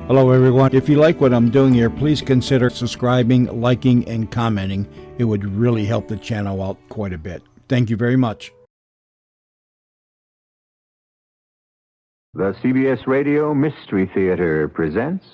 Hello, everyone. If you like what I'm doing here, please consider subscribing, liking, and commenting. It would really help the channel out quite a bit. Thank you very much. The CBS Radio Mystery Theater presents...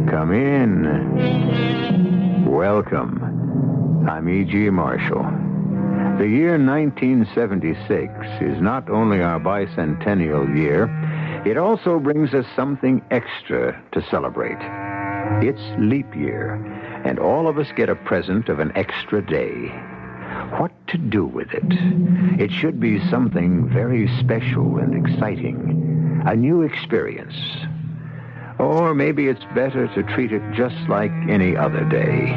Come in. Welcome. I'm E.G. Marshall. The year 1976 is not only our bicentennial year, it also brings us something extra to celebrate. It's leap year, and all of us get a present of an extra day. What to do with it? It should be something very special and exciting, a new experience. Or maybe it's better to treat it just like any other day.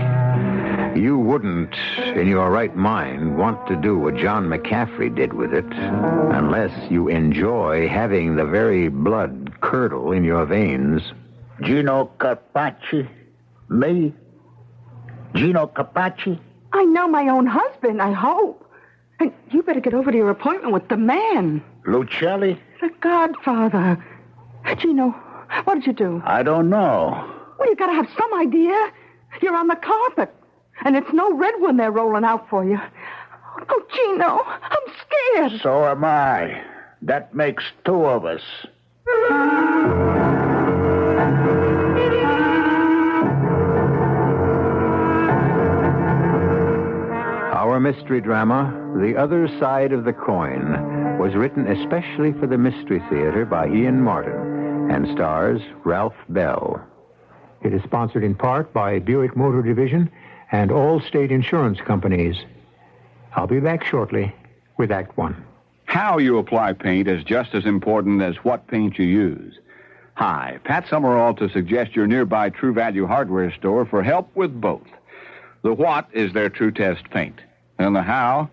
You wouldn't, in your right mind, want to do what John McCaffrey did with it, unless you enjoy having the very blood curdle in your veins. Gino Carpacci? Me? Gino Carpacci? I know my own husband, I hope. And you better get over to your appointment with the man. Lucelli? The Godfather. Gino, what did you do? I don't know. Well, you gotta have some idea. You're on the carpet. And it's no red one they're rolling out for you. Oh, Gino, I'm scared. So am I. That makes two of us. Our mystery drama, The Other Side of the Coin, was written especially for the Mystery Theater by Ian Martin and stars Ralph Bell. It is sponsored in part by Buick Motor Division and all state insurance companies. I'll be back shortly with Act One. How you apply paint is just as important as what paint you use. Hi, Pat Summerall to suggest your nearby True Value hardware store for help with both. The what is their True Test paint, and the how,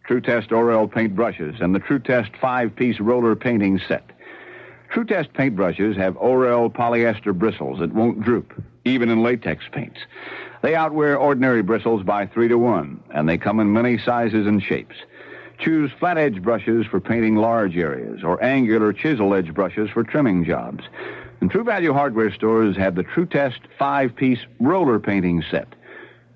True Test Orel paint brushes and the True Test 5-piece roller painting set. True Test paint brushes have Orel polyester bristles that won't droop, even in latex paints. They outwear ordinary bristles by 3 to 1, and they come in many sizes and shapes. Choose flat-edge brushes for painting large areas, or angular chisel-edge brushes for trimming jobs. And True Value hardware stores have the True Test 5-piece roller painting set.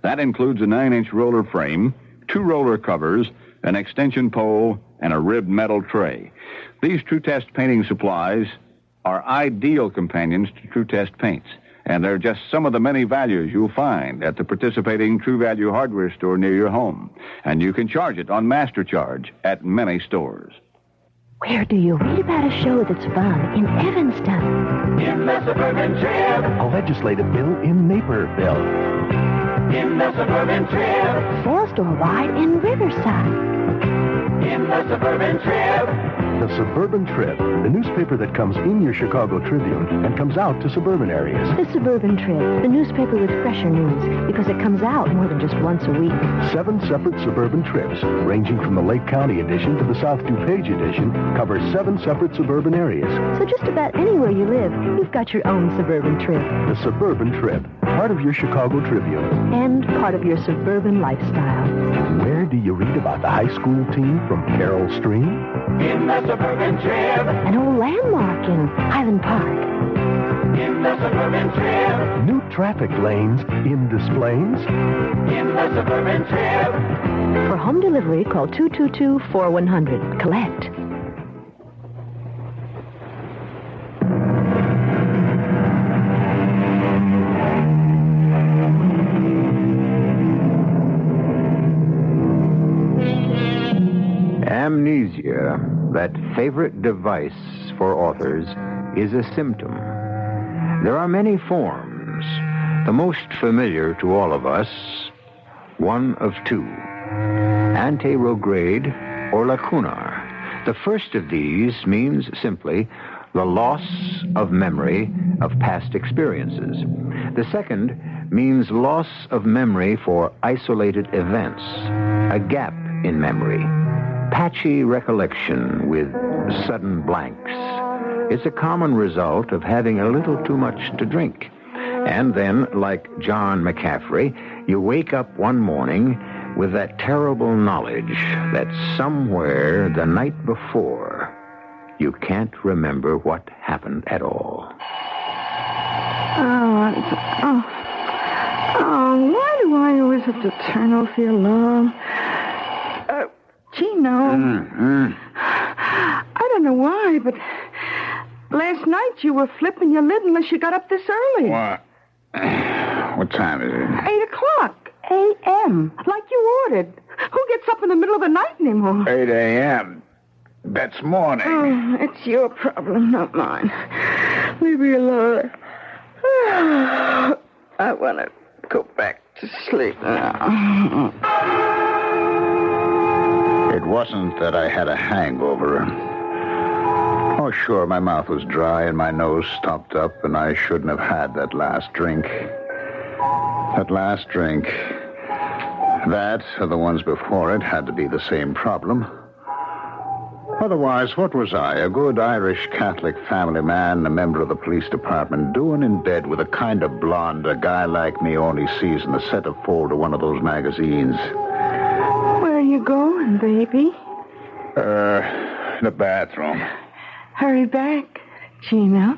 That includes a 9-inch roller frame, 2 roller covers, an extension pole, and a ribbed metal tray. These True Test painting supplies are ideal companions to True Test paints. And they're just some of the many values you'll find at the participating True Value hardware store near your home. And you can charge it on Master Charge at many stores. Where do you read about a show that's fun in Evanston? In the Suburban Trib. A legislative bill in Naperville. In the Suburban Trib. Sales store wide in Riverside. In the Suburban Trib. The Suburban Trib, the newspaper that comes in your Chicago Tribune and comes out to suburban areas. The Suburban Trib, the newspaper with fresher news, because it comes out more than just once a week. 7 separate suburban trips, ranging from the Lake County edition to the South DuPage edition, cover 7 separate suburban areas. So just about anywhere you live, you've got your own Suburban Trib. The Suburban Trib, part of your Chicago Tribune. And part of your suburban lifestyle. Where do you read about the high school team from Carroll Stream? In the Suburban Trib. An old landmark in Highland Park. In the Suburban Trib. New traffic lanes in Des Plaines. In the Suburban Trib. For home delivery, call 222-4100. Collect. Amnesia, that favorite device for authors, is a symptom. There are many forms. The most familiar to all of us, one of two, anterograde or lacunar. The first of these means simply the loss of memory of past experiences. The second means loss of memory for isolated events, a gap in memory, patchy recollection with sudden blanks. It's a common result of having a little too much to drink. And then, like John McCaffrey, you wake up one morning with that terrible knowledge that somewhere the night before, you can't remember what happened at all. Why do I always have to turn off the alarm? Gino. I don't know why, but last night you were flipping your lid unless you got up this early. What? What time is it? 8 o'clock a.m., like you ordered. Who gets up in the middle of the night anymore? 8 a.m. That's morning. Oh, it's your problem, not mine. Leave me alone. I want to go back to sleep now. It wasn't that I had a hangover. Oh, sure, my mouth was dry and my nose stopped up, and I shouldn't have had that last drink. That last drink. That, or the ones before it, had to be the same problem. Otherwise, what was I, a good Irish Catholic family man, a member of the police department, doing in bed with the kind of blonde a guy like me only sees in the centerfold of one of those magazines? Where are you going, baby? The bathroom. Hurry back, Gino.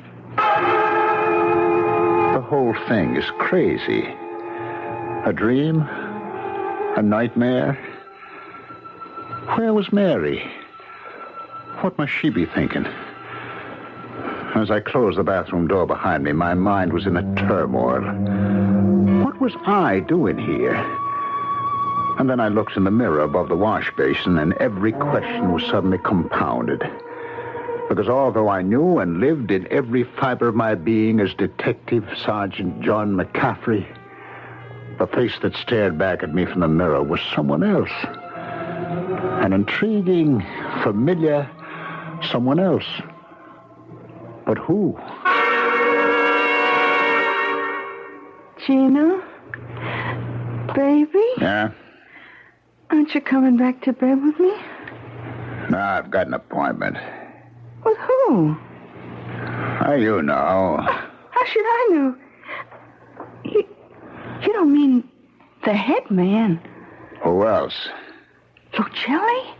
The whole thing is crazy. A dream? A nightmare? Where was Mary? What must she be thinking? As I closed the bathroom door behind me, my mind was in a turmoil. What was I doing here? And then I looked in the mirror above the wash basin, and every question was suddenly compounded. Because although I knew and lived in every fiber of my being as Detective Sergeant John McCaffrey, the face that stared back at me from the mirror was someone else. An intriguing, familiar someone else. But who? Gino? Baby? Yeah? Aren't you coming back to bed with me? No, I've got an appointment. With who? You know. How should I know? You don't mean the head man? Who else? Lucelli?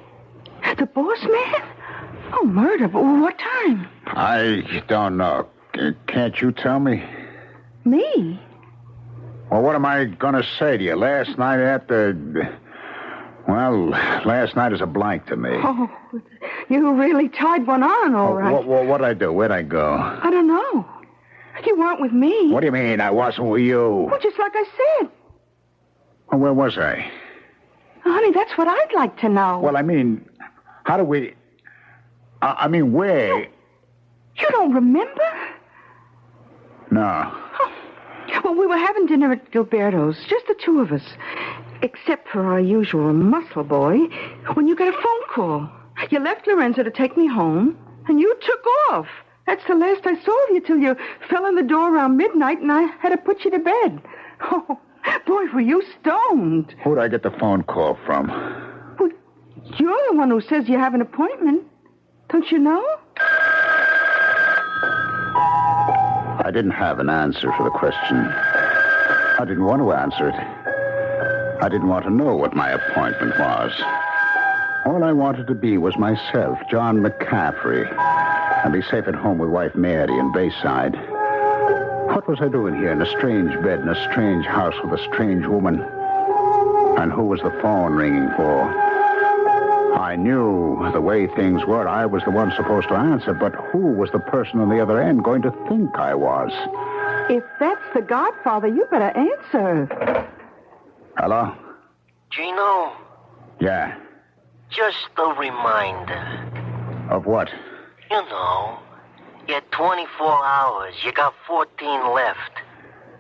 The boss man? Oh, murder. But what time? I don't know. Can't you tell me? Me? Well, what am I going to say to you? Last night last night is a blank to me. Oh, you really tied one on, all right. What'd I do? Where'd I go? I don't know. You weren't with me. What do you mean I wasn't with you? Well, just like I said. Well, where was I? Honey, that's what I'd like to know. Well, I mean, how do we... where? You don't remember? No. Oh. Well, we were having dinner at Gilberto's, just the two of us. Except for our usual muscle boy, when you got a phone call. You left Lorenzo to take me home, and you took off. That's the last I saw of you till you fell in the door around midnight, and I had to put you to bed. Oh, boy, were you stoned. Who'd I get the phone call from? Well, you're the one who says you have an appointment. Don't you know? I didn't have an answer for the question. I didn't want to answer it. I didn't want to know what my appointment was. All I wanted to be was myself, John McCaffrey, and be safe at home with wife Mary in Bayside. What was I doing here in a strange bed in a strange house with a strange woman? And who was the phone ringing for? I knew the way things were, I was the one supposed to answer, but who was the person on the other end going to think I was? If that's the Godfather, you better answer. Hello? Gino? Yeah. Just a reminder. Of what? You know, you had 24 hours. You got 14 left.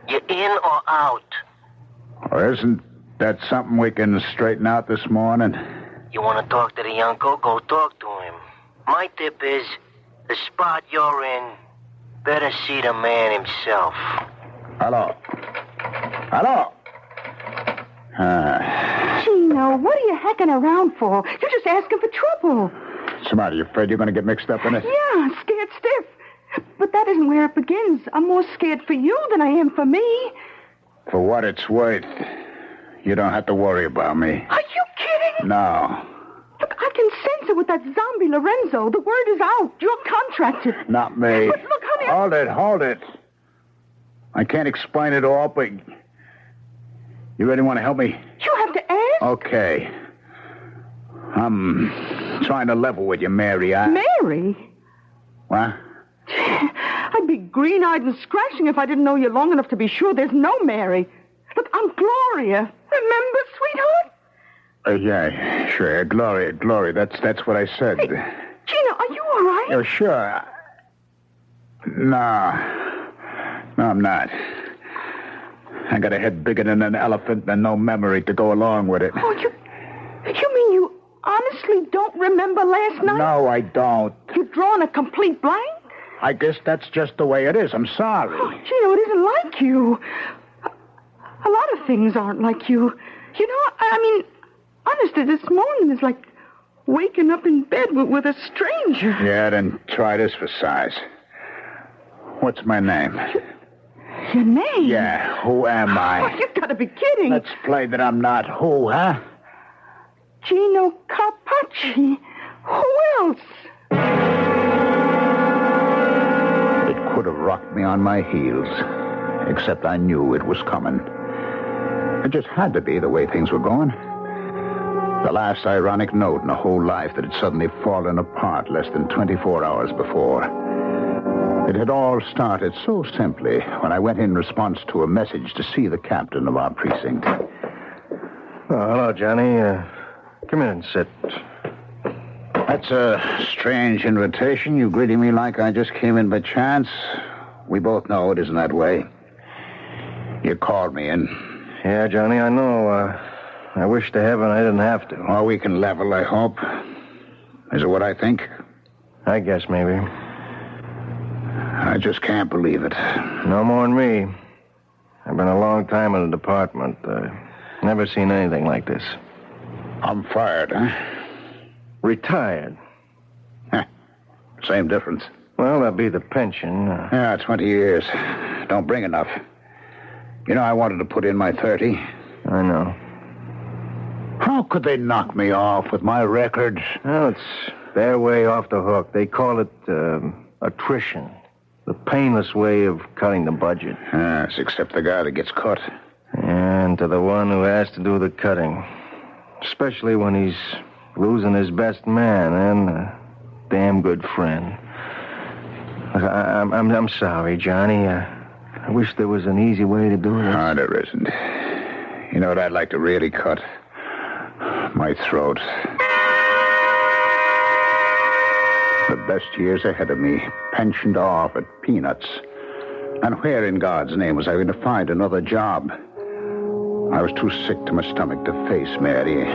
You in or out? Well, isn't that something we can straighten out this morning? You want to talk to the uncle? Go talk to him. My tip is, the spot you're in, better see the man himself. Hello? Hello? Gino, what are you hacking around for? You're just asking for trouble. What's the matter? You afraid you're going to get mixed up in it? Yeah, scared stiff. But that isn't where it begins. I'm more scared for you than I am for me. For what it's worth, you don't have to worry about me. Are you kidding? No. Look, I can sense it with that zombie Lorenzo. The word is out. You're contracted. Not me. But look, honey... Hold it. I can't explain it all, but... You really want to help me? You have to ask. Okay. I'm trying to level with you, Mary. Mary? What? I'd be green-eyed and scratching if I didn't know you long enough to be sure there's no Mary. Look, I'm Gloria. Remember, sweetheart? Yeah, sure. Gloria. That's what I said. Hey, Gino, are you all right? Oh, sure. No, I'm not. I got a head bigger than an elephant and no memory to go along with it. Oh, you mean you honestly don't remember last night? No, I don't. You've drawn a complete blank? I guess that's just the way it is. I'm sorry. Oh, Gino, it isn't like you. A lot of things aren't like you. You know, I mean, honestly, this morning is like waking up in bed with a stranger. Yeah, then try this for size. What's my name? Your name? Yeah, who am I? Oh, you've got to be kidding. Let's play that I'm not who, huh? Gino Carpacci. Who else? It could have rocked me on my heels, except I knew it was coming. It just had to be the way things were going. The last ironic note in a whole life that had suddenly fallen apart less than 24 hours before. It had all started so simply when I went in response to a message to see the captain of our precinct. Oh, hello, Johnny. Come in and sit. That's a strange invitation. You greeting me like I just came in by chance. We both know it isn't that way. You called me in. Yeah, Johnny, I know. I wish to heaven I didn't have to. Well, we can level, I hope. Is it what I think? I guess maybe. I just can't believe it. No more than me. I've been a long time in the department. Never seen anything like this. I'm fired, huh? Retired. Same difference. Well, that'll be the pension. Yeah, 20 years. Don't bring enough. You know, I wanted to put in my 30. I know. How could they knock me off with my record? Well, it's their way off the hook. They call it attrition. The painless way of cutting the budget. Yes, except the guy that gets cut. And to the one who has to do the cutting. Especially when he's losing his best man and a damn good friend. I'm sorry, Johnny. I wish there was an easy way to do this. Ah, there isn't. You know what I'd like to really cut? My throat. The best years ahead of me, pensioned off at peanuts. And where in God's name was I going to find another job? I was too sick to my stomach to face Mary.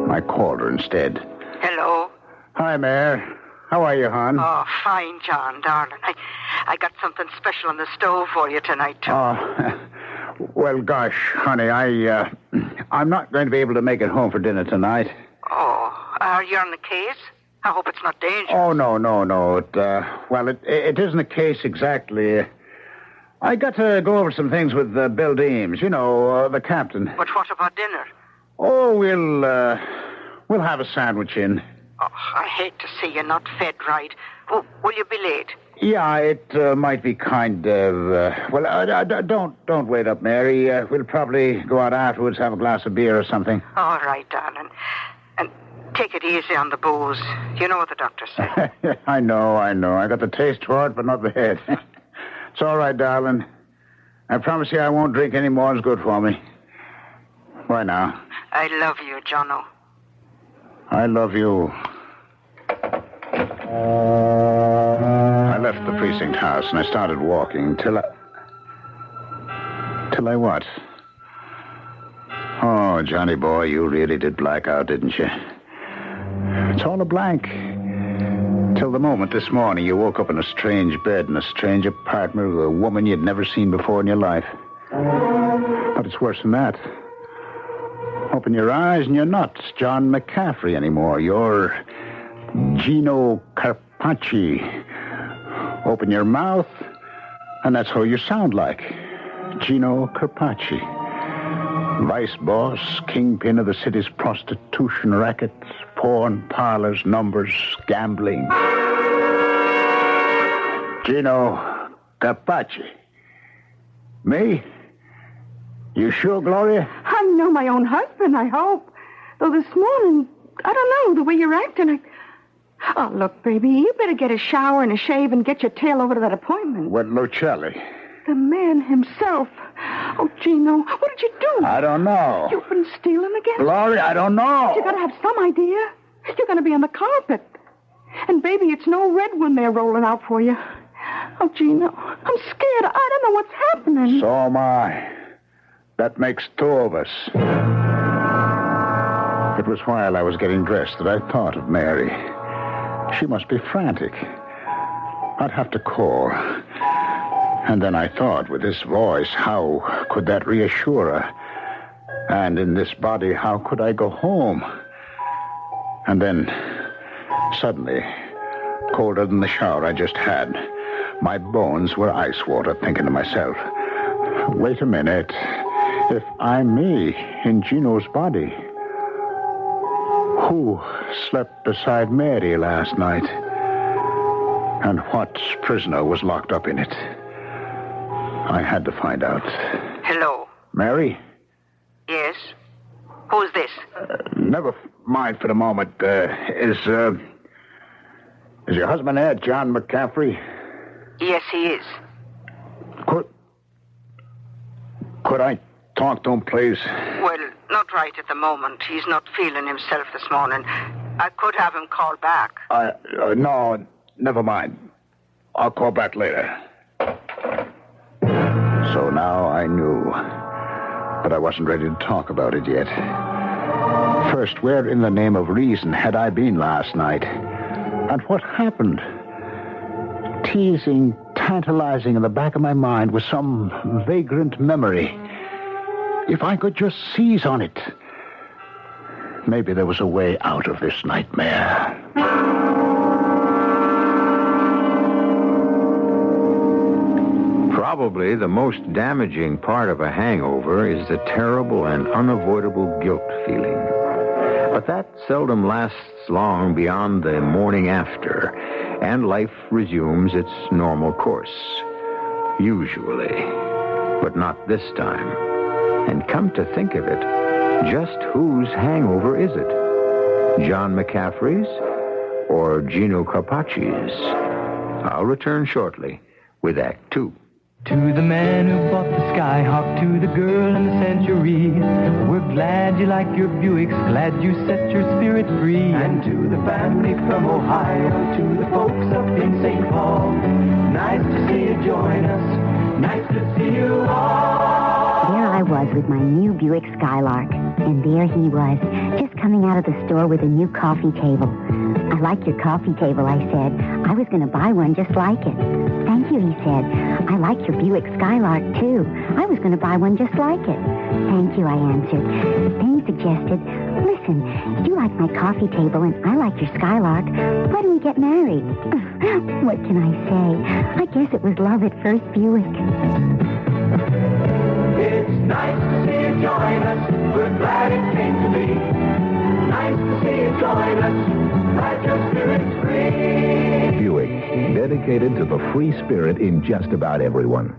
I called her instead. Hello. Hi, Mare. How are you, hon? Oh, fine, John, darling. I got something special on the stove for you tonight, too. Oh, well, gosh, honey, I'm not going to be able to make it home for dinner tonight. Oh, are you on the case? I hope it's not dangerous. Oh, no. It isn't a case exactly. I got to go over some things with Bill Deems, you know, the captain. But what about dinner? Oh, we'll have a sandwich in. Oh, I hate to see you not fed right. Will you be late? Yeah, it might be kind of... don't wait up, Mary. We'll probably go out afterwards, have a glass of beer or something. All right, darling. And take it easy on the booze. You know what the doctor said. I know. I got the taste for it, but not the head. It's all right, darling. I promise you I won't drink any more. It's good for me. Bye now. I love you, Jono. I love you. I left the precinct house and I started walking till I what? Oh, Johnny boy, you really did black out, didn't you? It's all a blank. Till the moment this morning you woke up in a strange bed in a strange apartment with a woman you'd never seen before in your life. But it's worse than that. Open your eyes and you're not John McCaffrey anymore. You're Gino Carpacci. Open your mouth, and that's how you sound like. Gino Carpacci. Vice boss, kingpin of the city's prostitution racket, porn parlors, numbers, gambling. Gino Carpacci. Me? You sure, Gloria? I know my own husband, I hope. Though this morning, I don't know, the way you're acting, Oh, look, baby, you better get a shower and a shave and get your tail over to that appointment. With Lucelli. The man himself. Oh, Gino, what did you do? I don't know. You've been stealing again? Gloria, I don't know. You gotta have some idea. You're gonna be on the carpet. And, baby, it's no red when they're rolling out for you. Oh, Gino, I'm scared. I don't know what's happening. So am I. That makes two of us. It was while I was getting dressed that I thought of Mary. She must be frantic. I'd have to call. And then I thought, with this voice, how could that reassure her? And in this body, how could I go home? And then, suddenly, colder than the shower I just had, my bones were ice water, thinking to myself, wait a minute. If I'm me in Gino's body, who slept beside Mary last night? And what prisoner was locked up in it? I had to find out. Hello. Mary? Yes? Who's this? Never mind for the moment. Is your husband there, John McCaffrey? Yes, he is. Could I talk to him, please? Well, not right at the moment. He's not feeling himself this morning. I could have him call back. No, never mind. I'll call back later. So now I knew, but I wasn't ready to talk about it yet. First, where in the name of reason had I been last night? And what happened? Teasing, tantalizing in the back of my mind was some vagrant memory. If I could just seize on it, maybe there was a way out of this nightmare. Probably the most damaging part of a hangover is the terrible and unavoidable guilt feeling. But that seldom lasts long beyond the morning after, and life resumes its normal course. Usually. But not this time. And come to think of it, just whose hangover is it? John McCaffrey's or Gino Carpacci's? I'll return shortly with Act 2. To the man who bought the Skyhawk, to the girl in the Century, we're glad you like your Buicks, glad you set your spirit free. And to the family from Ohio, to the folks up in St. Paul, nice to see you join us, nice to see you all. There I was with my new Buick Skylark, and there he was, just coming out of the store with a new coffee table. I like your coffee table, I said. I was going to buy one just like it. Thank you, he said. I like your Buick Skylark, too. I was going to buy one just like it. Thank you, I answered. Then he suggested, listen, you like my coffee table and I like your Skylark. Why don't we get married? What can I say? I guess it was love at first Buick. It's nice to see you join us. We're glad it came to be. Nice to see you join us. Ride your spirits free. Buick, dedicated to the free spirit in just about everyone.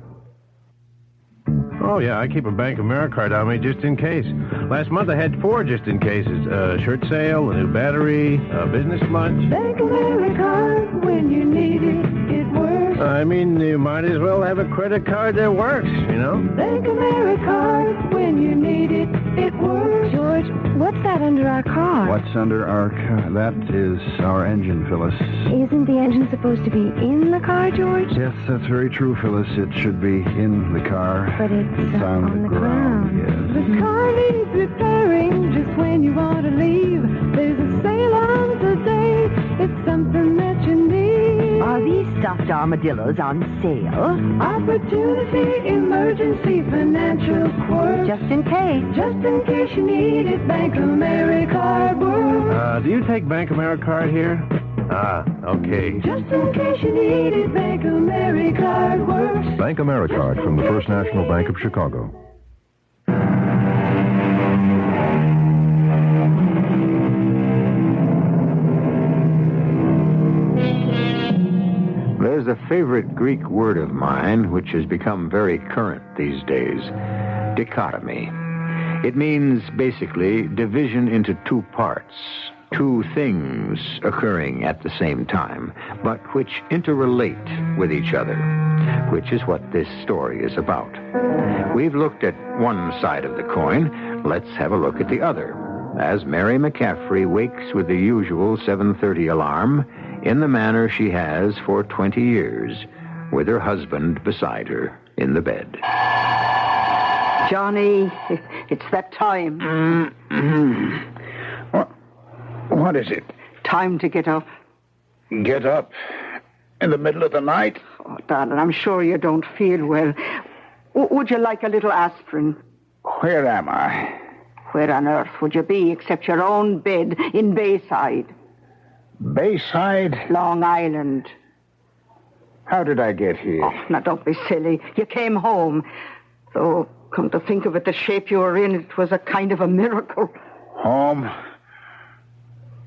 Oh, yeah, I keep a Bank of America card on me just in case. Last month I had 4 just in cases. Shirt sale, a new battery, business lunch. Bank of America, when you need it, it works. I mean, you might as well have a credit card that works, you know? Bank of America, when you need it, it works. George, what's that under our car? What's under our car? That is our engine, Phyllis. Isn't the engine supposed to be in the car, George? Yes, that's very true, Phyllis. It should be in the car. But it's on the ground. Yes. The car needs repairing just when you want to leave. There's a sale on today. It's something that you need. Are these stuffed armadillos on sale? Opportunity, emergency, financial quirk. Just in case you need it, Bank of America works. Do you take Bank of America card here? Ah, okay. Just in case you need it, Bank AmeriCard works. Bank AmeriCard from the First National Bank of Chicago. There's a favorite Greek word of mine which has become very current these days. Dichotomy. It means basically division into two parts, two things occurring at the same time, but which interrelate with each other, which is what this story is about. We've looked at one side of the coin. Let's have a look at the other. As Mary McCaffrey wakes with the usual 7:30 alarm in the manner she has for 20 years, with her husband beside her in the bed. Johnny, it's that time. What is it? Time to get up. Get up in the middle of the night? Oh, darling, I'm sure you don't feel well. Would you like a little aspirin? Where am I? Where on earth would you be except your own bed in Bayside? Bayside? Long Island. How did I get here? Oh, now, don't be silly. You came home. Though, come to think of it, the shape you were in, it was a kind of a miracle. Home?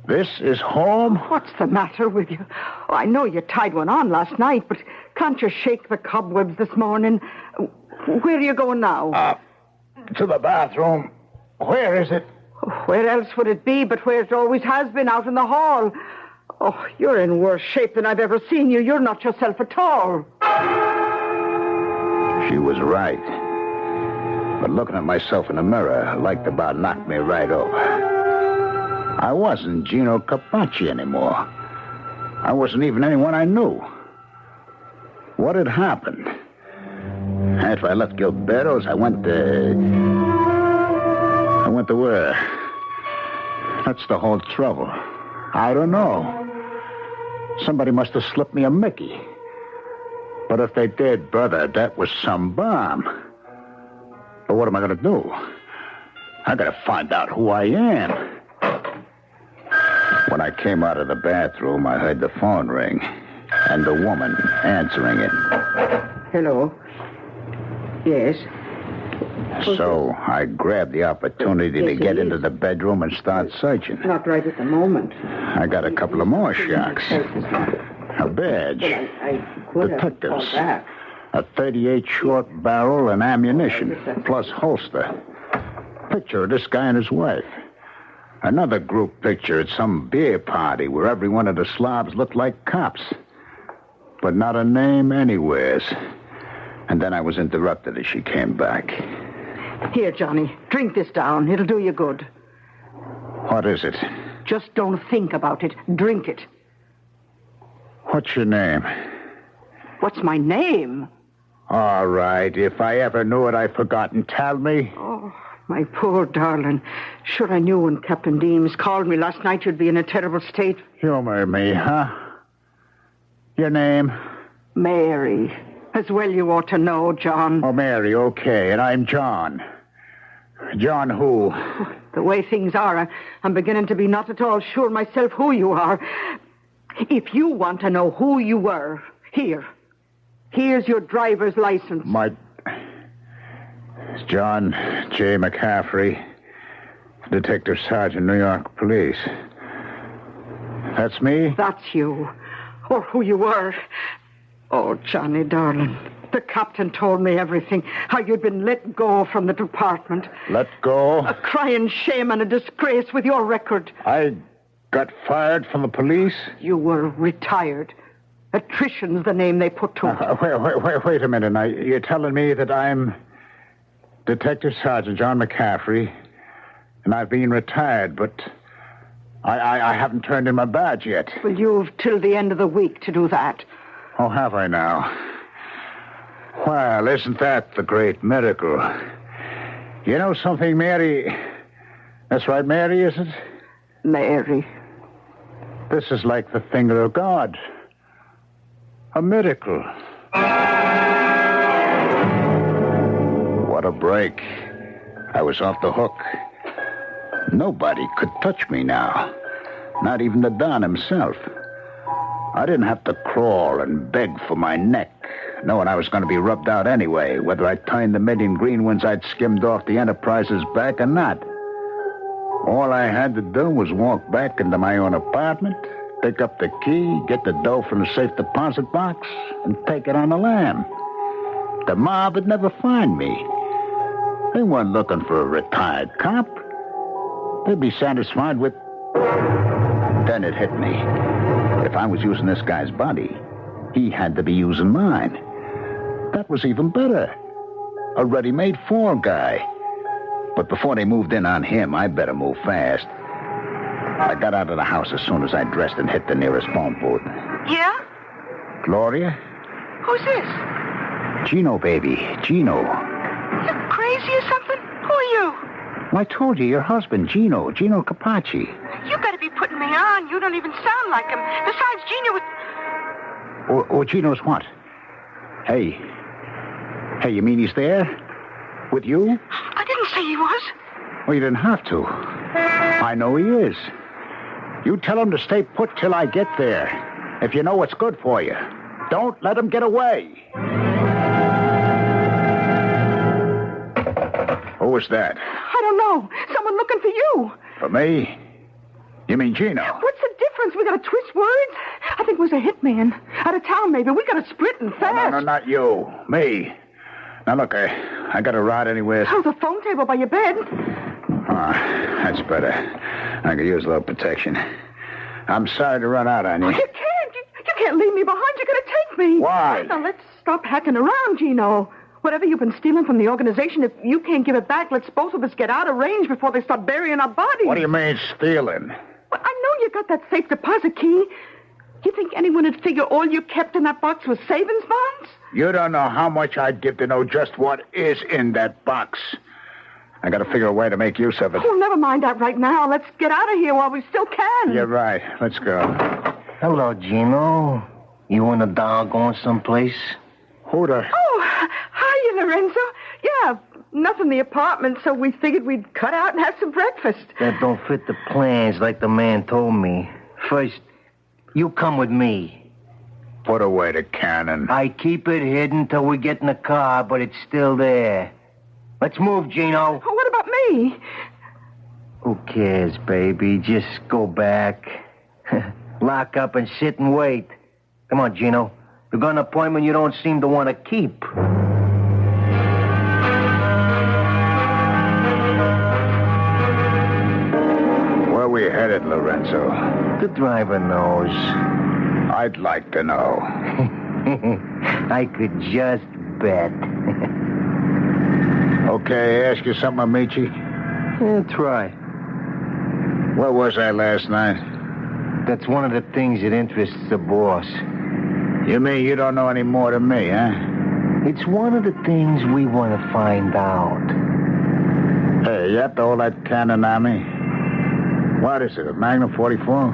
This is home? What's the matter with you? Oh, I know you tied one on last night, but can't you shake the cobwebs this morning? Where are you going now? To the bathroom. Where is it? Where else would it be but where it always has been, out in the hall? Oh, you're in worse shape than I've ever seen you. You're not yourself at all. She was right. But looking at myself in the mirror liked about knocked me right over. I wasn't Gino Carpacci anymore. I wasn't even anyone I knew. What had happened? After I left Gilberto's, I went to where? That's the whole trouble. I don't know. Somebody must have slipped me a Mickey. But if they did, brother, that was some bomb. But what am I going to do? I got to find out who I am. When I came out of the bathroom, I heard the phone ring and the woman answering it. Hello. Yes. So I grabbed the opportunity to get into the bedroom and start searching. Not right at the moment. I got a couple of more shocks. A badge. Detectives. A .38 short barrel and ammunition, plus holster. Picture of this guy and his wife. Another group picture at some beer party where every one of the slobs looked like cops. But not a name anywheres. And then I was interrupted as she came back. Here, Johnny, drink this down. It'll do you good. What is it? Just don't think about it. Drink it. What's your name? What's my name? All right. If I ever knew it, I've forgotten. Tell me. Oh, my poor darling. Sure, I knew when Captain Deems called me last night you'd be in a terrible state. Humor me, huh? Your name? Mary. As well you ought to know, John. Oh, Mary, okay. And I'm John. John who? The way things are, I'm beginning to be not at all sure myself who you are. If you want to know who you were, here's your driver's license. It's John J. McCaffrey, Detective Sergeant, New York Police. That's me? That's you. Or who you were. Oh, Johnny, darling, the captain told me everything. How you'd been let go from the department. Let go? A crying shame and a disgrace with your record. I got fired from the police? You were retired. Attrition's the name they put to it. Wait a minute. Now, you're telling me that I'm Detective Sergeant John McCaffrey, and I've been retired, but I haven't turned in my badge yet. Well, you've till the end of the week to do that. Oh, have I now? Well, isn't that the great miracle? You know something, Mary? That's right, Mary, is it? Mary. This is like the finger of God. A miracle. What a break. I was off the hook. Nobody could touch me now. Not even the Don himself. I didn't have to crawl and beg for my neck, knowing I was going to be rubbed out anyway, whether I turned the million green ones I'd skimmed off the Enterprise's back or not. All I had to do was walk back into my own apartment, pick up the key, get the dough from the safe deposit box, and take it on the lam. The mob would never find me. They weren't looking for a retired cop. They'd be satisfied with... Then it hit me. If I was using this guy's body, he had to be using mine. That was even better. A ready-made fall guy. But before they moved in on him, I better move fast. I got out of the house as soon as I dressed and hit the nearest phone booth. Yeah? Gloria? Who's this? Gino, baby. Gino. You crazy or something? Who are you? Well, I told you, your husband, Gino Carpacci. You gotta be putting me on. You don't even sound like him. Besides, Gino was... Oh, Gino's what? Hey, you mean he's there? With you? I didn't say he was. Well, you didn't have to. I know he is. You tell him to stay put till I get there. If you know what's good for you. Don't let him get away. Who was that? I don't know. Someone looking for you. For me? You mean Gino? What's the difference? We gotta twist words? I think it was a hitman. Out of town, maybe. We gotta sprint and fast. No, not you. Me. Now, look, I got a ride anywhere. Oh, the phone table by your bed. That's better. I could use a little protection. I'm sorry to run out on you. Oh, you can't. You can't leave me behind. You're gonna take me. Why? Now, let's stop hacking around, Gino. Whatever you've been stealing from the organization, if you can't give it back, let's both of us get out of range before they start burying our bodies. What do you mean, stealing? Well, I know you got that safe deposit key. You think anyone would figure all you kept in that box was savings bonds? You don't know how much I'd give to know just what is in that box. I gotta figure a way to make use of it. Oh, never mind that right now. Let's get out of here while we still can. You're right. Let's go. Hello, Gino. You and the doll going someplace? Who the... Oh, hi, Lorenzo. Yeah, nothing in the apartment, so we figured we'd cut out and have some breakfast. That don't fit the plans like the man told me. First, you come with me. Put away the cannon. I keep it hidden till we get in the car, but it's still there. Let's move, Gino. What about me? Who cares, baby? Just go back. Lock up and sit and wait. Come on, Gino. You got an appointment you don't seem to want to keep. Where are we headed, Lorenzo? The driver knows. I'd like to know. I could just bet. Okay, ask you something, Amici? Yeah, try. Where was I last night? That's one of the things that interests the boss. You mean you don't know any more than me, huh? It's one of the things we want to find out. Hey, you have to hold that cannon on me? What is it, a Magnum 44?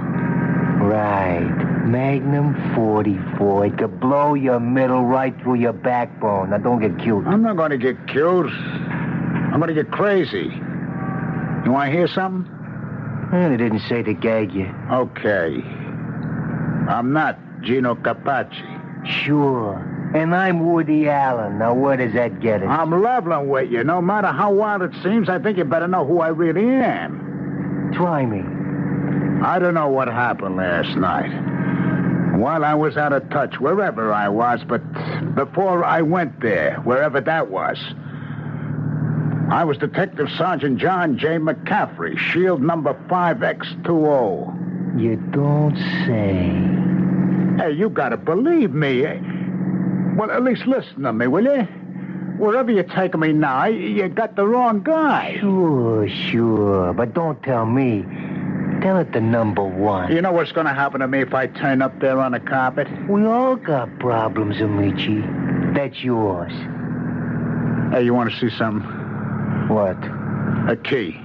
Right. Magnum 44. It could blow your middle right through your backbone. Now, don't get cute. I'm not going to get cute. I'm going to get crazy. You want to hear something? They didn't say to gag you. Okay. I'm not Gino Carpacci. Sure. And I'm Woody Allen. Now, where does that get us? I'm leveling with you. No matter how wild it seems, I think you better know who I really am. Try me. I don't know what happened last night. While I was out of touch, wherever I was, but before I went there, wherever that was, I was Detective Sergeant John J. McCaffrey, shield number 5X20. You don't say. Hey, you gotta believe me. Well, at least listen to me, will you? Wherever you're taking me now, you got the wrong guy. Sure. But don't tell me. Tell it to number one. You know what's gonna happen to me if I turn up there on the carpet? We all got problems, Amici. That's yours. Hey, you want to see something? What? A key.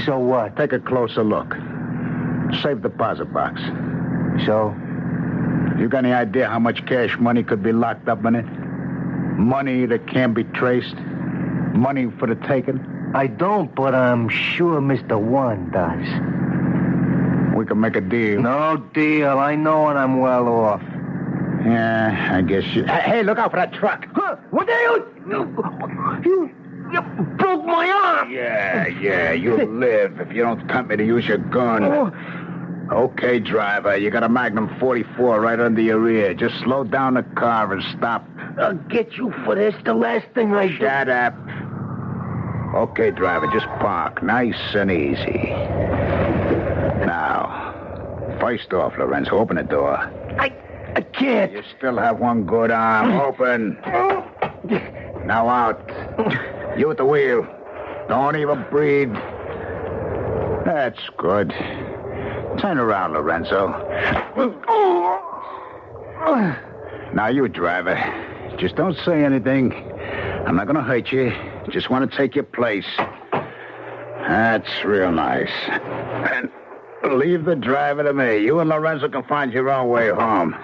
So what? Take a closer look. Safe deposit box. So? You got any idea how much cash money could be locked up in it? Money that can't be traced? Money for the taking? I don't, but I'm sure Mr. One does. We can make a deal. No deal. I know when I'm well off. Yeah, I guess you... Hey, look out for that truck. Huh? What the hell? You broke my arm. Yeah, you'll live if you don't tempt me to use your gun. Oh. Okay, driver, you got a Magnum 44 right under your ear. Just slow down the car and stop. I'll get you for this. The last thing I do. Shut up. Okay, driver, just park. Nice and easy. Now, first off, Lorenzo, open the door. I can't. You still have one good arm. Open. Now out. You at the wheel. Don't even breathe. That's good. Turn around, Lorenzo. Now you, driver. Just don't say anything. I'm not going to hurt you. Just want to take your place. That's real nice. And leave the driver to me. You and Lorenzo can find your own way home.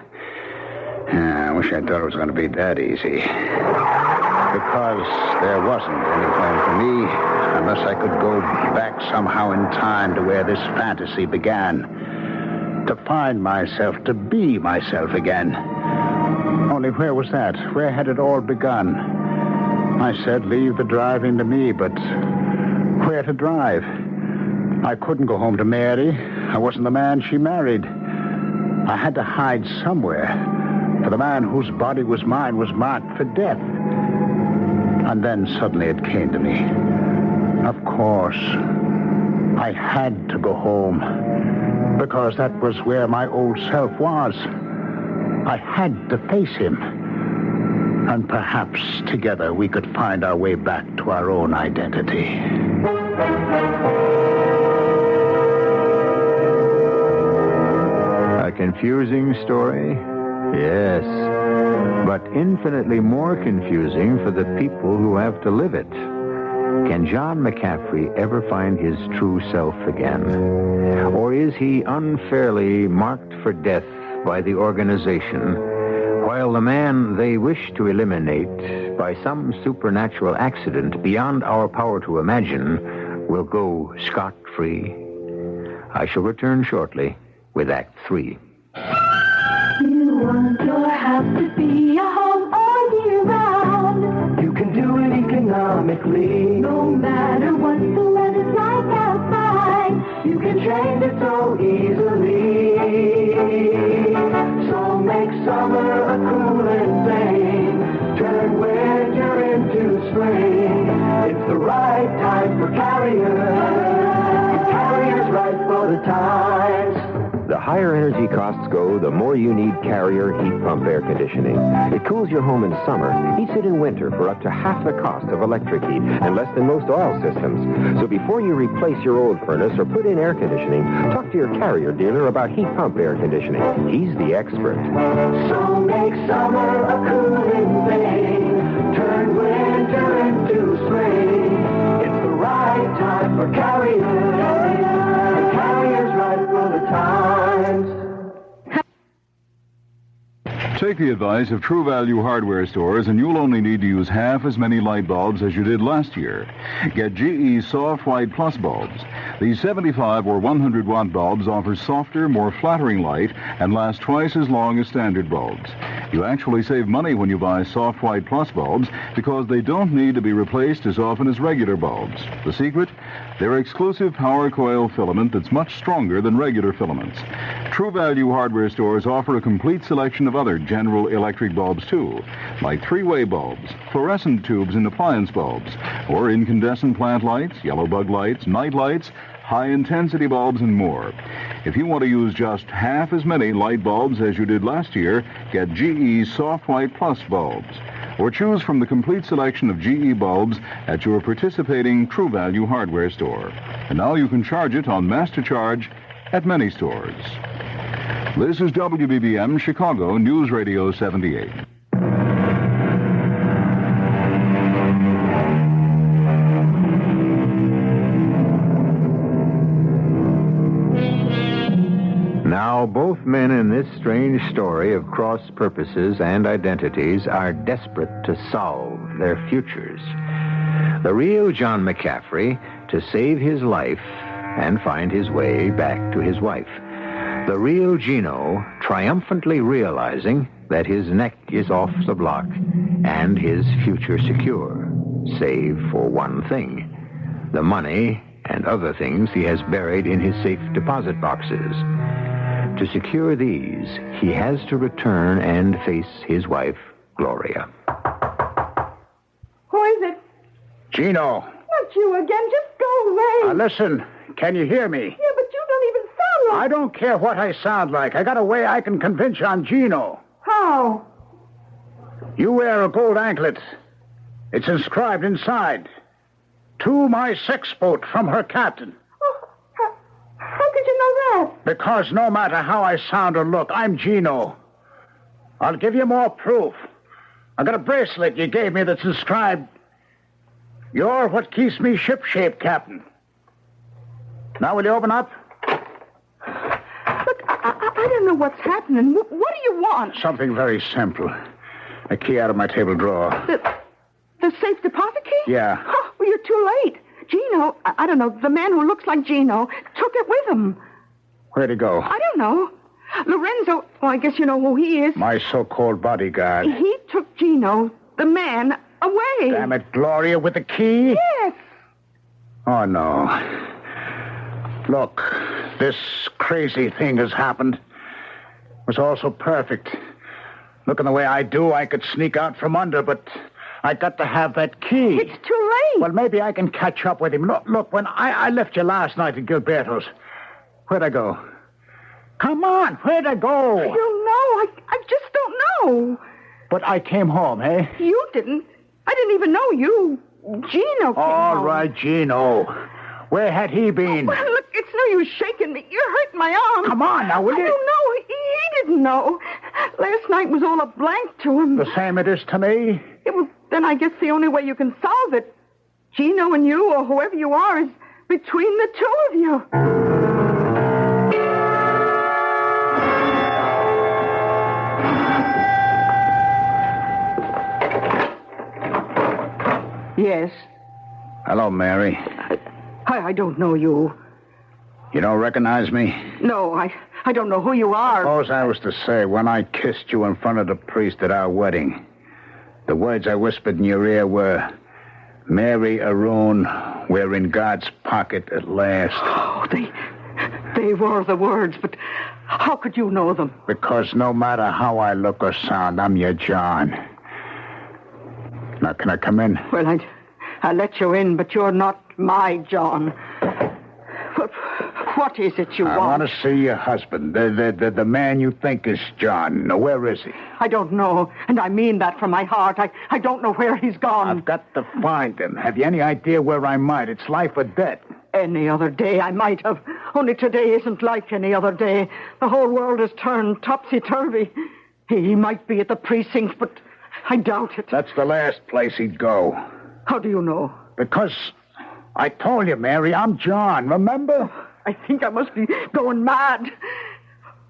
I wish I thought it was going to be that easy. Because there wasn't any home for me unless I could go back somehow in time to where this fantasy began. To find myself, to be myself again. Only where was that? Where had it all begun? I said, leave the driving to me, but where to drive? I couldn't go home to Mary. I wasn't the man she married. I had to hide somewhere, for the man whose body was mine was marked for death. And then suddenly it came to me. Of course, I had to go home, because that was where my old self was. I had to face him. And perhaps together we could find our way back to our own identity. A confusing story? Yes. But infinitely more confusing for the people who have to live it. Can John McCaffrey ever find his true self again? Or is he unfairly marked for death by the organization, while the man they wish to eliminate by some supernatural accident beyond our power to imagine will go scot-free? I shall return shortly with Act 3. You want your house to be a home all year round. You can do it economically, no matter what the weather's like outside. You can change it so easily. So make summer a cooling thing. Turn winter into spring. It's the right time for Carrier. Carrier's right for the times. The higher energy costs go, the more you need Carrier heat pump air conditioning. It cools your home in summer, heats it in winter for up to half the cost of electric heat and less than most oil systems. So before you replace your old furnace or put in air conditioning, talk to your Carrier dealer about heat pump air conditioning. He's the expert. So make summer a cooling thing. Turn winter into spring. It's the right time for Carrier. Carrier's right for the times. Take the advice of True Value hardware stores, and you'll only need to use half as many light bulbs as you did last year. Get GE Soft White Plus bulbs. These 75 or 100-watt bulbs offer softer, more flattering light and last twice as long as standard bulbs. You actually save money when you buy Soft White Plus bulbs because they don't need to be replaced as often as regular bulbs. The secret? Their exclusive power coil filament that's much stronger than regular filaments. True Value hardware stores offer a complete selection of other General Electric bulbs, too, like three-way bulbs, fluorescent tubes in appliance bulbs, or incandescent plant lights, yellow bug lights, night lights, high-intensity bulbs, and more. If you want to use just half as many light bulbs as you did last year, get GE Soft White Plus bulbs. Or choose from the complete selection of GE bulbs at your participating True Value hardware store. And now you can charge it on Master Charge at many stores. This is WBBM Chicago News Radio 78. Now, both men in this strange story of cross purposes and identities are desperate to solve their futures. The real John McCaffrey to save his life and find his way back to his wife. The real Gino triumphantly realizing that his neck is off the block and his future secure, save for one thing: the money and other things he has buried in his safe deposit boxes. To secure these, he has to return and face his wife, Gloria. Who is it? Gino. Not you again. Just go away. Listen, can you hear me? Yeah, but you don't even sound like... I don't care what I sound like. I got a way I can convince you I'm Gino. How? You wear a gold anklet. It's inscribed inside. To my sex boat from her captain. Oh, how could you know that? Because no matter how I sound or look, I'm Gino. I'll give you more proof. I got a bracelet you gave me that's inscribed, "You're what keeps me shipshape, Captain." Now will you open up? Look, I don't know what's happening. What do you want? Something very simple. A key out of my table drawer. The safe deposit key? Yeah. Oh, well, you're too late. Gino, I don't know, the man who looks like Gino took it with him. Where'd he go? I don't know. Lorenzo, well, I guess you know who he is. My so-called bodyguard. He took Gino, the man, away. Damn it, Gloria, with the key? Yes. Oh, no. Look, this crazy thing has happened. It was all so perfect. Looking the way I do, I could sneak out from under, but I got to have that key. It's too late. Well, maybe I can catch up with him. Look, when I left you last night at Gilberto's, where'd I go? Come on, where'd I go? I don't know. I just don't know. But I came home, eh? You didn't. I didn't even know you. Gino came All home. right, Gino. Where had he been? Oh, well, look, it's no use shaking me. You're hurting my arm. Come on, now, will you? I don't know. He didn't know. Last night was all a blank to him. The same it is to me. Yeah, well, then I guess the only way you can solve it, Gino and you, or whoever you are, is between the two of you. Yes. Hello, Mary. I don't know you. You don't recognize me? No, I don't know who you are. Suppose I was to say, when I kissed you in front of the priest at our wedding, the words I whispered in your ear were, "Mary Arun, we're in God's pocket at last." Oh, they were the words, but how could you know them? Because no matter how I look or sound, I'm your John. Now, can I come in? Well, I'll let you in, but you're not my John. What is it you want? I want to see your husband, the man you think is John. Now, where is he? I don't know, and I mean that from my heart. I don't know where he's gone. I've got to find him. Have you any idea where I might? It's life or death. Any other day I might have. Only today isn't like any other day. The whole world has turned topsy-turvy. He might be at the precinct, but I doubt it. That's the last place he'd go. How do you know? Because I told you, Mary, I'm John, remember? I think I must be going mad.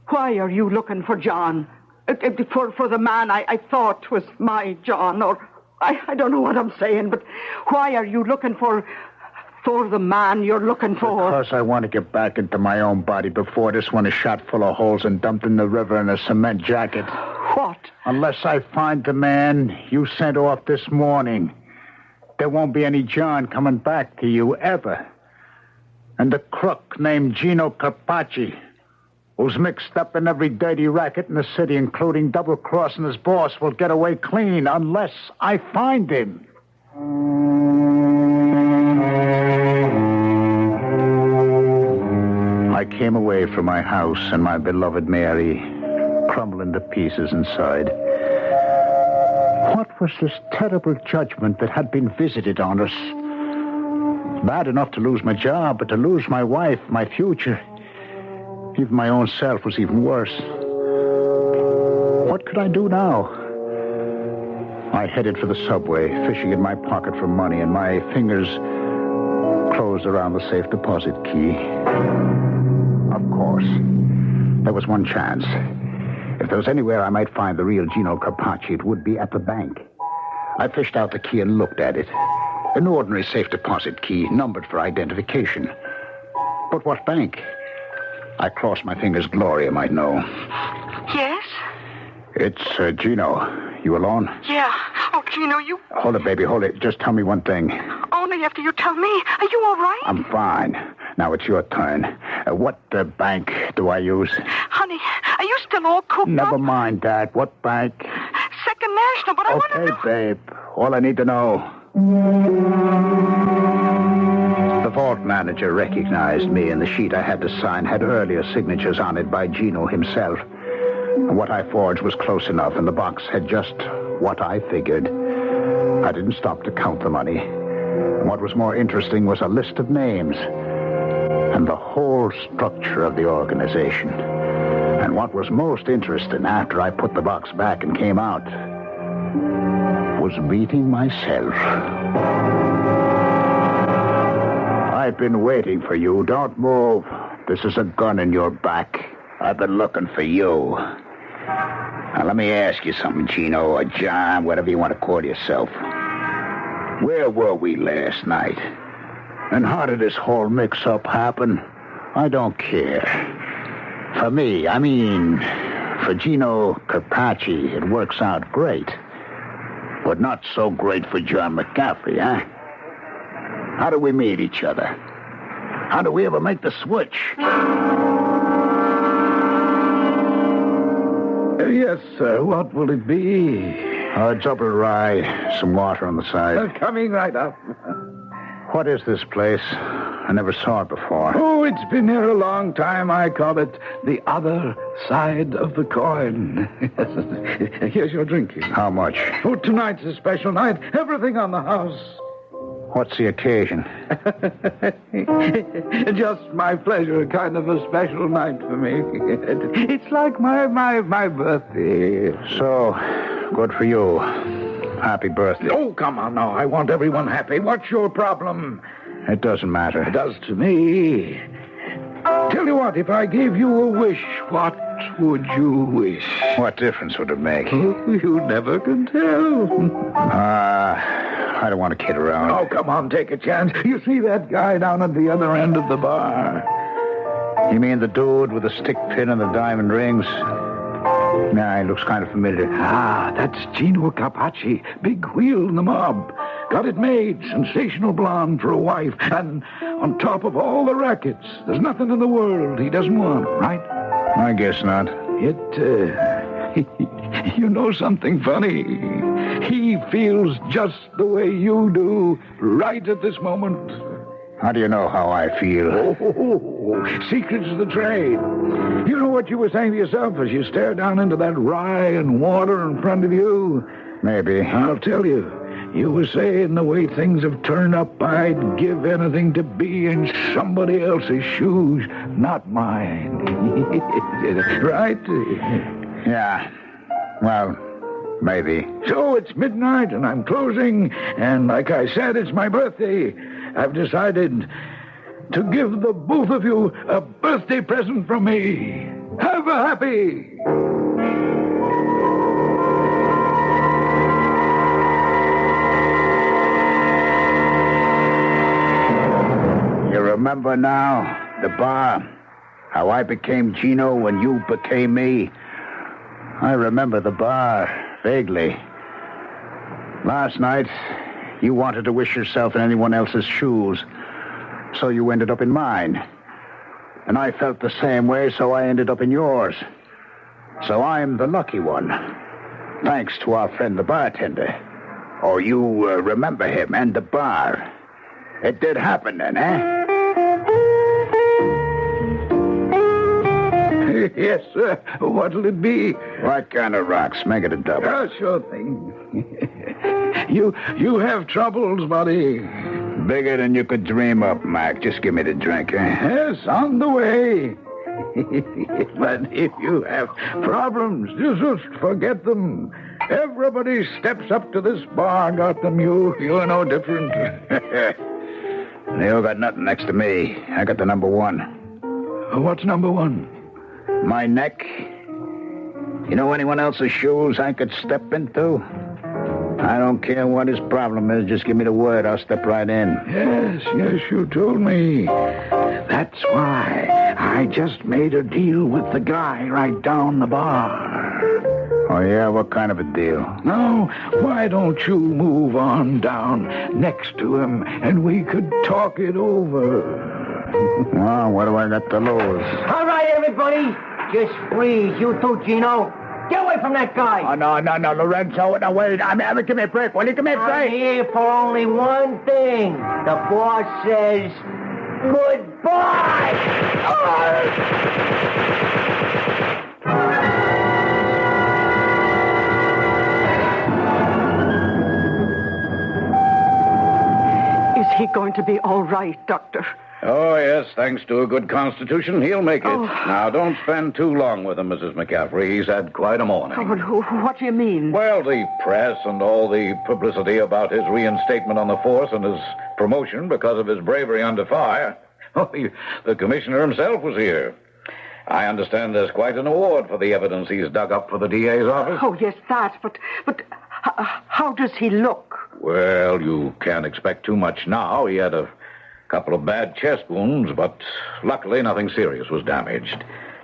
Why are you looking for John? For the man I thought was my John, or I don't know what I'm saying, but why are you looking for the man you're looking for? Because I want to get back into my own body before this one is shot full of holes and dumped in the river in a cement jacket. What? Unless I find the man you sent off this morning, there won't be any John coming back to you ever. And the crook named Gino Carpacci, who's mixed up in every dirty racket in the city, including double-crossing his boss, will get away clean unless I find him. I came away from my house and my beloved Mary, crumbling to pieces inside. What was this terrible judgment that had been visited on us? Bad enough to lose my job, but to lose my wife, my future, even my own self was even worse. What could I do now? I headed for the subway, fishing in my pocket for money, and my fingers closed around the safe deposit key. Of course, there was one chance. If there was anywhere I might find the real Gino Carpacci, it would be at the bank. I fished out the key and looked at it. An ordinary safe deposit key, numbered for identification. But what bank? I cross my fingers Gloria might know. Yes? It's Gino. You alone? Yeah. Oh, Gino, you... Hold it, baby, hold it. Just tell me one thing. Only after you tell me. Are you all right? I'm fine. Now it's your turn. What bank do I use? Honey, are you still all cooped up? Never mind that. What bank? Second National, but I want to know... Okay, babe. All I need to know. The vault manager recognized me, and the sheet I had to sign had earlier signatures on it by Gino himself. What I forged was close enough, and the box had just what I figured. I didn't stop to count the money. And what was more interesting was a list of names and the whole structure of the organization. And what was most interesting after I put the box back and came out was meeting myself. I've been waiting for you. Don't move. This is a gun in your back. I've been looking for you. Now, let me ask you something, Gino, or John, whatever you want to call yourself. Where were we last night? And how did this whole mix-up happen? I don't care. For me, for Gino Carpacci, it works out great. But not so great for John McCaffrey, huh? How do we meet each other? How do we ever make the switch? Yes, sir. What will it be? A double rye, some water on the side. Coming right up. What is this place? I never saw it before. Oh, it's been here a long time. I call it the other side of the coin. Here's your drink. How much? Oh, tonight's a special night. Everything on the house. What's the occasion? Just my pleasure, kind of a special night for me. It's like my birthday. So, good for you. Happy birthday. Oh, come on now. I want everyone happy. What's your problem? It doesn't matter. It does to me. Tell you what, if I gave you a wish, what would you wish? What difference would it make? Oh, you never can tell. I don't want to kid around. Oh, come on, take a chance. You see that guy down at the other end of the bar? You mean the dude with the stick pin and the diamond rings? Nah, he looks kind of familiar. Ah, that's Gino Carpacci. Big wheel in the mob. Got it made. Sensational blonde for a wife. And on top of all the rackets, there's nothing in the world he doesn't want, right? I guess not. You know something funny? He feels just the way you do right at this moment. How do you know how I feel? Oh, secrets of the trade. You know what you were saying to yourself as you stare down into that rye and water in front of you? Maybe. I'll tell you. You were saying the way things have turned up, I'd give anything to be in somebody else's shoes, not mine. Right? Yeah. Well, maybe. So it's midnight and I'm closing, and like I said, it's my birthday. I've decided to give the both of you a birthday present from me. Have a happy... You remember now, the bar, how I became Gino when you became me? I remember the bar, vaguely. Last night, you wanted to wish yourself in anyone else's shoes, so you ended up in mine. And I felt the same way, so I ended up in yours. So I'm the lucky one, thanks to our friend the bartender. Oh, you remember him and the bar. It did happen then, eh? Yes, sir. What'll it be? What kind of rocks? Make it a double. Oh, sure thing. You have troubles, buddy. Bigger than you could dream up, Mac. Just give me the drink, eh? Yes, on the way. But if you have problems, just forget them. Everybody steps up to this bar, got them. You're no different. You got nothing next to me. I got the number one. What's number one? My neck. You know anyone else's shoes I could step into? I don't care what his problem is. Just give me the word. I'll step right in. Yes, you told me. That's why I just made a deal with the guy right down the bar. Oh, yeah? What kind of a deal? Now, why don't you move on down next to him and we could talk it over? Well, what do I got to lose? All right, everybody. Just freeze. You too, Gino. Get away from that guy. Oh, no, Lorenzo. No, wait. Give me a break. Will you give me a break? I'm here for only one thing. The boss says goodbye. Is he going to be all right, Doctor? Oh, yes, thanks to a good constitution, he'll make it. Oh. Now, don't spend too long with him, Mrs. McCaffrey. He's had quite a morning. Oh, what do you mean? Well, the press and all the publicity about his reinstatement on the force and his promotion because of his bravery under fire. Oh, the commissioner himself was here. I understand there's quite an award for the evidence he's dug up for the DA's office. Oh, yes, that. But how does he look? Well, you can't expect too much now. He had a couple of bad chest wounds, but luckily nothing serious was damaged.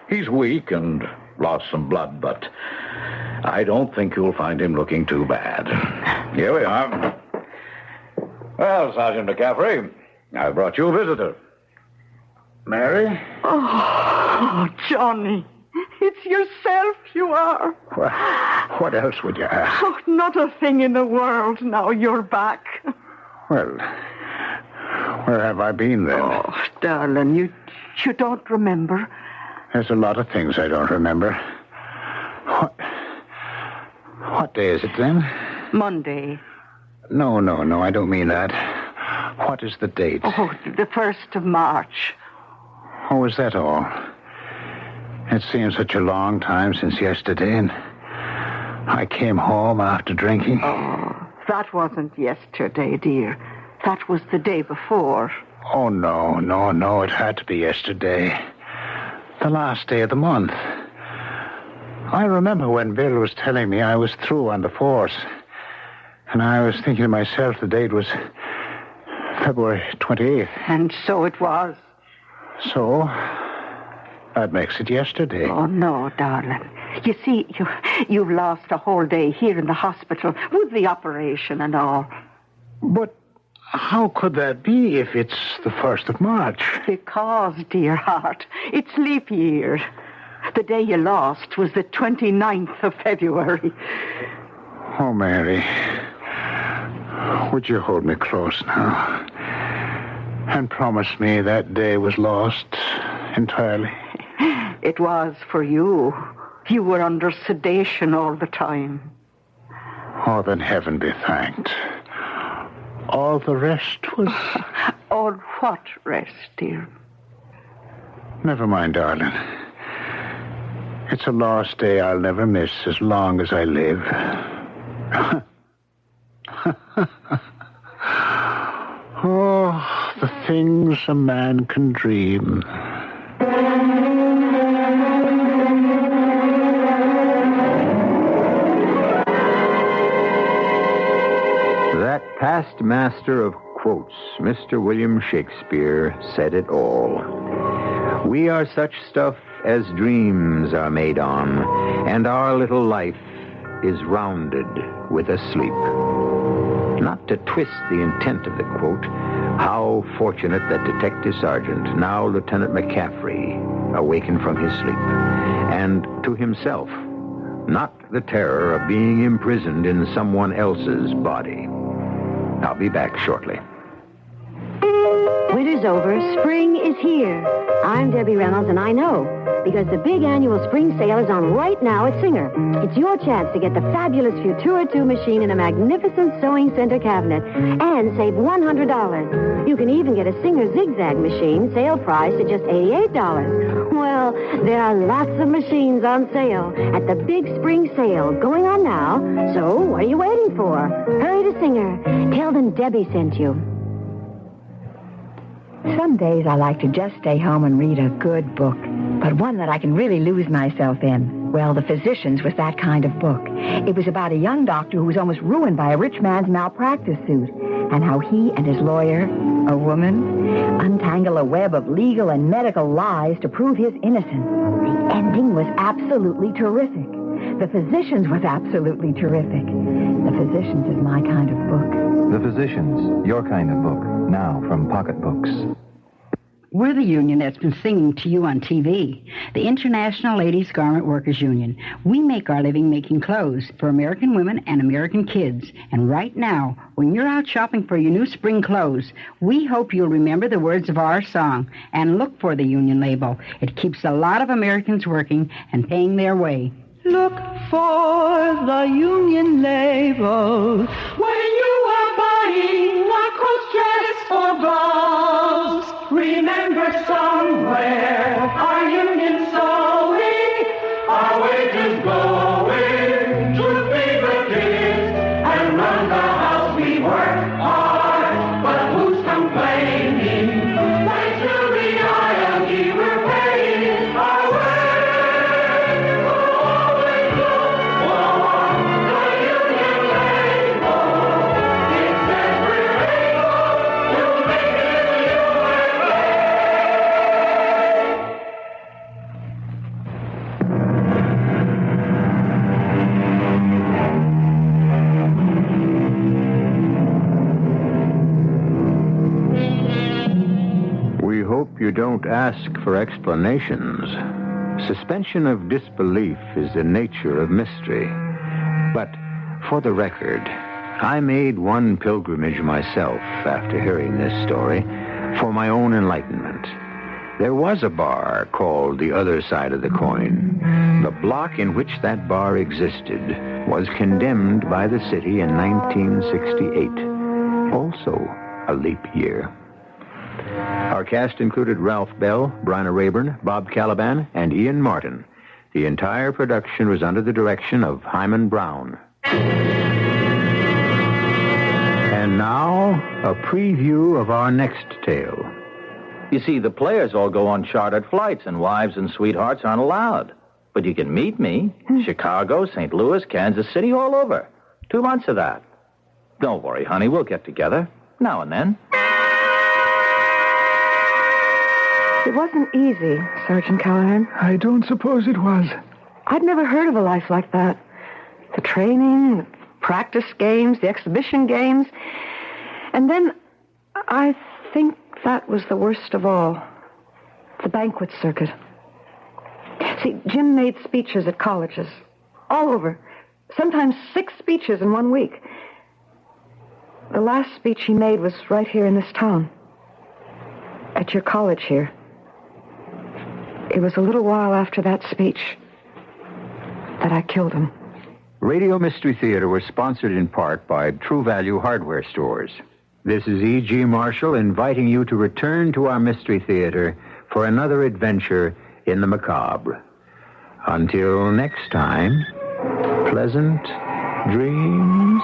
He's weak and lost some blood, but I don't think you'll find him looking too bad. Here we are. Well, Sergeant McCaffrey, I brought you a visitor. Mary? Oh, Johnny. It's yourself you are. What else would you ask? Oh, not a thing in the world now you're back. Well, where have I been then? Oh, darling, you don't remember? There's a lot of things I don't remember. What day is it then? Monday. No, I don't mean that. What is the date? Oh, the 1st of March. Oh, is that all? It seems such a long time since yesterday, and I came home after drinking. Oh, that wasn't yesterday, dear. That was the day before. Oh, no, it had to be yesterday. The last day of the month. I remember when Bill was telling me I was through on the force, and I was thinking to myself the date was February 28th. And so it was. So, that makes it yesterday. Oh, no, darling. You see, you've lost a whole day here in the hospital with the operation and all. But how could that be if it's the 1st of March? Because, dear heart, it's leap year. The day you lost was the 29th of February. Oh, Mary, would you hold me close now and promise me that day was lost entirely? It was for you. You were under sedation all the time. Oh, then heaven be thanked. All the rest was... All what rest, dear? Never mind, darling. It's a lost day I'll never miss as long as I live. Oh, the things a man can dream. That past master of quotes, Mr. William Shakespeare, said it all. We are such stuff as dreams are made on, and our little life is rounded with a sleep. Not to twist the intent of the quote, how fortunate that Detective Sergeant, now Lieutenant McCaffrey, awakened from his sleep, and to himself, not the terror of being imprisoned in someone else's body. I'll be back shortly. Winter's over. Spring is here. I'm Debbie Reynolds, and I know, because the big annual spring sale is on right now at Singer. It's your chance to get the fabulous Futura 2 machine in a magnificent sewing center cabinet and save $100. You can even get a Singer zigzag machine, sale price at just $88. Well, there are lots of machines on sale at the big spring sale going on now. So what are you waiting for? Hurry to Singer. Tell them Debbie sent you. Some days I like to just stay home and read a good book, but one that I can really lose myself in. Well, The Physicians was that kind of book. It was about a young doctor who was almost ruined by a rich man's malpractice suit, and how he and his lawyer, a woman, untangle a web of legal and medical lies to prove his innocence. The ending was absolutely terrific. The Physicians was absolutely terrific. The Physicians is my kind of book. The Physicians, your kind of book, now from Pocket Books. We're the union that's been singing to you on TV, the International Ladies Garment Workers Union. We make our living making clothes for American women and American kids. And right now, when you're out shopping for your new spring clothes, we hope you'll remember the words of our song and look for the union label. It keeps a lot of Americans working and paying their way. Look for the union label when you are buying Lacoste dress or blouse. Remember somewhere our union sewing, our wages going to feed the kids and run the house. We work hard, but who's complaining? Thanks to the ILG, we're paying our way. You don't ask for explanations. Suspension of disbelief is the nature of mystery. But for the record, I made one pilgrimage myself after hearing this story for my own enlightenment. There was a bar called The Other Side of the Coin. The block in which that bar existed was condemned by the city in 1968. Also a leap year. Our cast included Ralph Bell, Bryna Raeburn, Bob Kaliban, and Ian Martin. The entire production was under the direction of Hyman Brown. And now, a preview of our next tale. You see, the players all go on chartered flights, and wives and sweethearts aren't allowed. But you can meet me. Chicago, St. Louis, Kansas City, all over. 2 months of that. Don't worry, honey, we'll get together. Now and then. It wasn't easy, Sergeant Callahan. I don't suppose it was. I'd never heard of a life like that. The training, the practice games, the exhibition games. And then I think that was the worst of all. The banquet circuit. See, Jim made speeches at colleges. All over. Sometimes 6 speeches in 1 week. The last speech he made was right here in this town. At your college here. It was a little while after that speech that I killed him. Radio Mystery Theater was sponsored in part by True Value Hardware Stores. This is E.G. Marshall inviting you to return to our Mystery Theater for another adventure in the macabre. Until next time, pleasant dreams.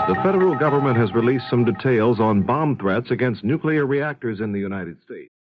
The federal government has released some details on bomb threats against nuclear reactors in the United States.